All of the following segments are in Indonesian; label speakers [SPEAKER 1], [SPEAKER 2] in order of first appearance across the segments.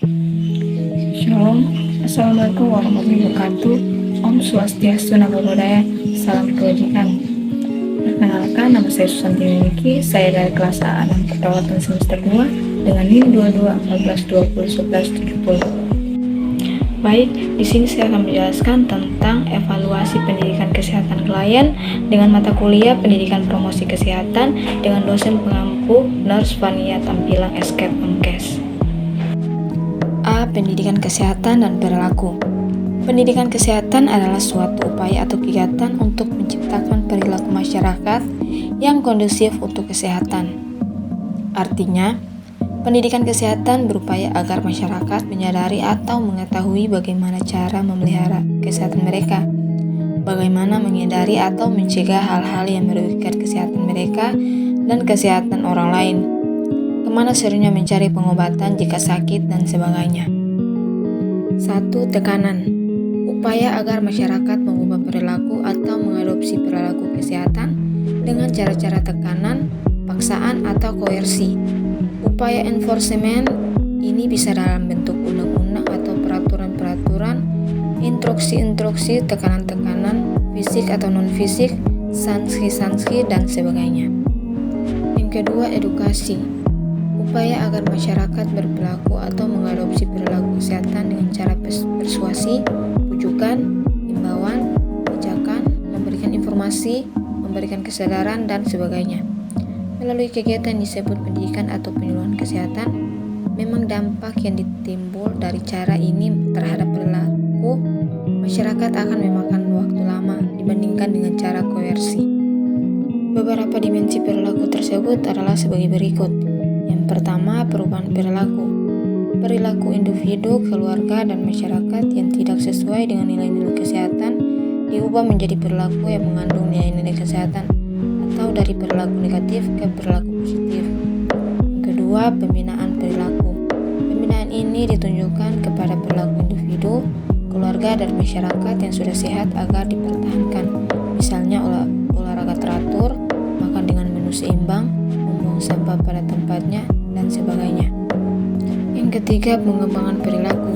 [SPEAKER 1] Shalom, Assalamualaikum warahmatullahi wabarakatuh. Om Swastiastu, Namo Buddhaya, salam kebajikan. Perkenalkan, nama saya Susanti Winiki, saya dari kelas A6 Keperawatan semester 2 dengan NIM 22 14 20 11 70. Baik, di sini saya akan menjelaskan tentang evaluasi pendidikan kesehatan klien dengan mata kuliah pendidikan promosi kesehatan dengan dosen pengampu Nurse Vania Tampilang Escape Omkes. A. Pendidikan kesehatan dan perilaku. Pendidikan kesehatan adalah suatu upaya atau kegiatan untuk menciptakan perilaku masyarakat yang kondusif untuk kesehatan. Artinya, pendidikan kesehatan berupaya agar masyarakat menyadari atau mengetahui bagaimana cara memelihara kesehatan mereka, bagaimana menghindari atau mencegah hal-hal yang merugikan kesehatan mereka dan kesehatan orang lain, kemana serunya mencari pengobatan jika sakit dan sebagainya. 1. Tekanan. Upaya agar masyarakat mengubah perilaku atau mengadopsi perilaku kesehatan dengan cara-cara tekanan, paksaan, atau koersi. Upaya enforcement ini bisa dalam bentuk undang-undang atau peraturan-peraturan, instruksi-instruksi, tekanan-tekanan, fisik atau non-fisik, sanksi-sanksi, dan sebagainya. Yang kedua, edukasi. Upaya agar masyarakat berperilaku atau mengadopsi perilaku kesehatan dengan cara persuasi, pujukan, himbauan, ajakan, memberikan informasi, memberikan kesadaran, dan sebagainya. Melalui kegiatan disebut pendidikan atau penyuluhan kesehatan, memang dampak yang ditimbul dari cara ini terhadap perilaku masyarakat akan memakan waktu lama dibandingkan dengan cara koersi. Beberapa dimensi perilaku tersebut adalah sebagai berikut. Yang pertama, perubahan perilaku. Perilaku individu, keluarga, dan masyarakat yang tidak sesuai dengan nilai-nilai kesehatan diubah menjadi perilaku yang mengandung nilai-nilai kesehatan atau dari perilaku negatif ke perilaku positif. Yang kedua, pembinaan perilaku. Pembinaan ini ditunjukkan kepada perilaku individu, keluarga, dan masyarakat yang sudah sehat agar dipertahankan. Misalnya olahraga teratur, makan dengan menu seimbang, membuang sampah pada tempatnya, dan sebagainya. Yang ketiga, pengembangan perilaku.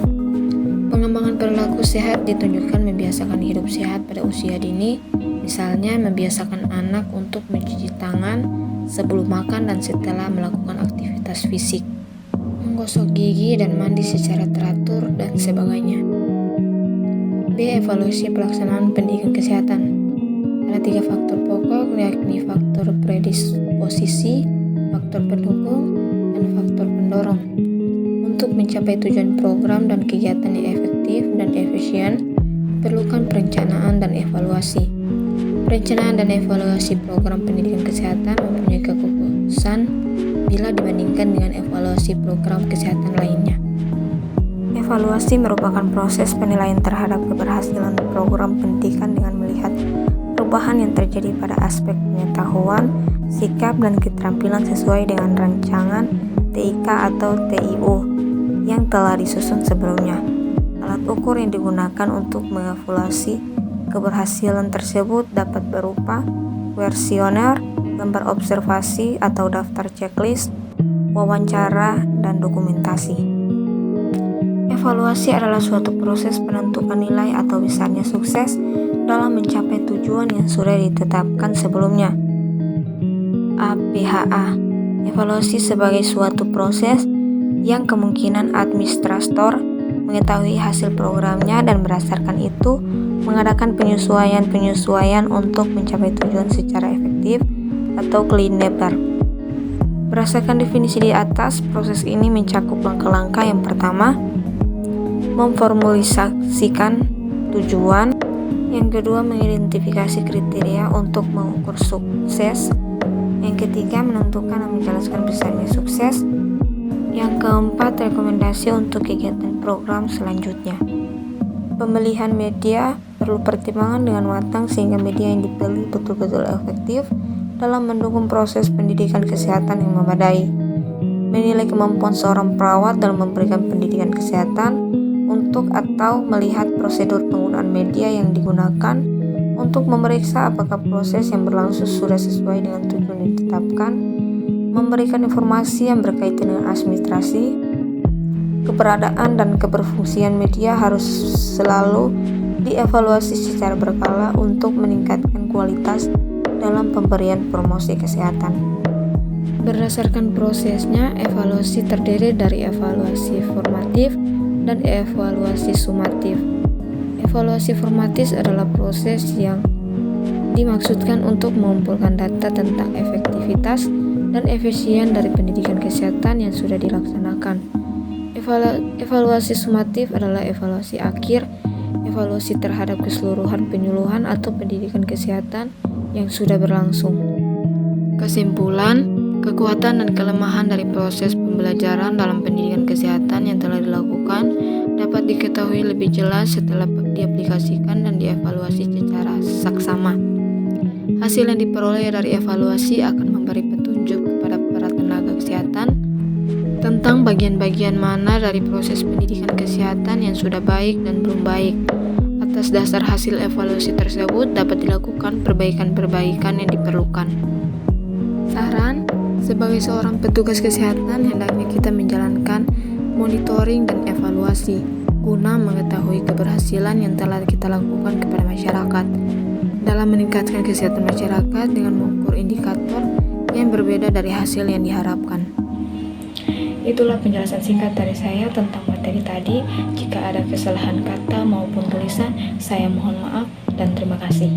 [SPEAKER 1] Pengembangan perilaku sehat ditunjukkan membiasakan hidup sehat pada usia dini, misalnya membiasakan anak untuk mencuci tangan sebelum makan dan setelah melakukan aktivitas fisik, menggosok gigi dan mandi secara teratur, dan sebagainya. B. Evaluasi pelaksanaan pendidikan kesehatan. Ada 3 faktor pokok, yakni faktor predisposisi, faktor pendukung, dan faktor pendorong. Untuk mencapai tujuan program dan kegiatan yang efektif dan efisien, diperlukan perencanaan dan evaluasi. Perencanaan dan evaluasi program pendidikan kesehatan mempunyai kekhususan bila dibandingkan dengan evaluasi program kesehatan lainnya. Evaluasi merupakan proses penilaian terhadap keberhasilan program pendidikan dengan melihat perubahan yang terjadi pada aspek pengetahuan, sikap, dan keterampilan sesuai dengan rancangan TIK atau TIU yang telah disusun sebelumnya. Alat ukur yang digunakan untuk mengevaluasi keberhasilan tersebut dapat berupa kuesioner, gambar observasi atau daftar checklist, wawancara, dan dokumentasi. Evaluasi adalah suatu proses penentuan nilai atau besarnya sukses dalam mencapai tujuan yang sudah ditetapkan sebelumnya. APHA. Evaluasi sebagai suatu proses yang kemungkinan administrator mengetahui hasil programnya dan berdasarkan itu mengadakan penyesuaian untuk mencapai tujuan secara efektif atau clean labor. Berdasarkan definisi di atas, proses ini mencakup langkah-langkah. Yang pertama, memformulasikan tujuan. Yang kedua, mengidentifikasi kriteria untuk mengukur sukses. Yang ketiga, menentukan dan menjelaskan besarnya sukses. Yang keempat, rekomendasi untuk kegiatan program selanjutnya. Pemilihan media perlu pertimbangan dengan matang sehingga media yang dipilih betul-betul efektif dalam mendukung proses pendidikan kesehatan yang memadai. Menilai kemampuan seorang perawat dalam memberikan pendidikan kesehatan untuk atau melihat prosedur penggunaan media yang digunakan untuk memeriksa apakah proses yang berlangsung sudah sesuai dengan tujuan yang ditetapkan, memberikan informasi yang berkaitan dengan administrasi, Keberadaan dan keberfungsian media harus selalu dievaluasi secara berkala untuk meningkatkan kualitas dalam pemberian promosi kesehatan. Berdasarkan prosesnya, evaluasi terdiri dari evaluasi formatif dan evaluasi sumatif. Evaluasi formatif adalah proses yang dimaksudkan untuk mengumpulkan data tentang efektivitas dan efisien dari pendidikan kesehatan yang sudah dilaksanakan. Evaluasi sumatif adalah evaluasi akhir, evaluasi terhadap keseluruhan penyuluhan atau pendidikan kesehatan yang sudah berlangsung. Kesimpulan, kekuatan dan kelemahan dari proses pembelajaran dalam pendidikan kesehatan yang telah dilakukan dapat diketahui lebih jelas setelah diaplikasikan dan dievaluasi secara saksama. Hasil yang diperoleh dari evaluasi akan memberi petunjuk kepada para tenaga kesehatan tentang bagian-bagian mana dari proses pendidikan kesehatan yang sudah baik dan belum baik. Atas dasar hasil evaluasi tersebut dapat dilakukan perbaikan-perbaikan yang diperlukan. Saran, sebagai seorang petugas kesehatan hendaknya kita menjalankan monitoring dan evaluasi guna mengetahui keberhasilan yang telah kita lakukan kepada masyarakat dalam meningkatkan kesehatan masyarakat dengan mengukur indikator yang berbeda dari hasil yang diharapkan. Itulah penjelasan singkat dari saya tentang materi tadi. Jika ada kesalahan kata maupun tulisan, saya mohon maaf dan terima kasih.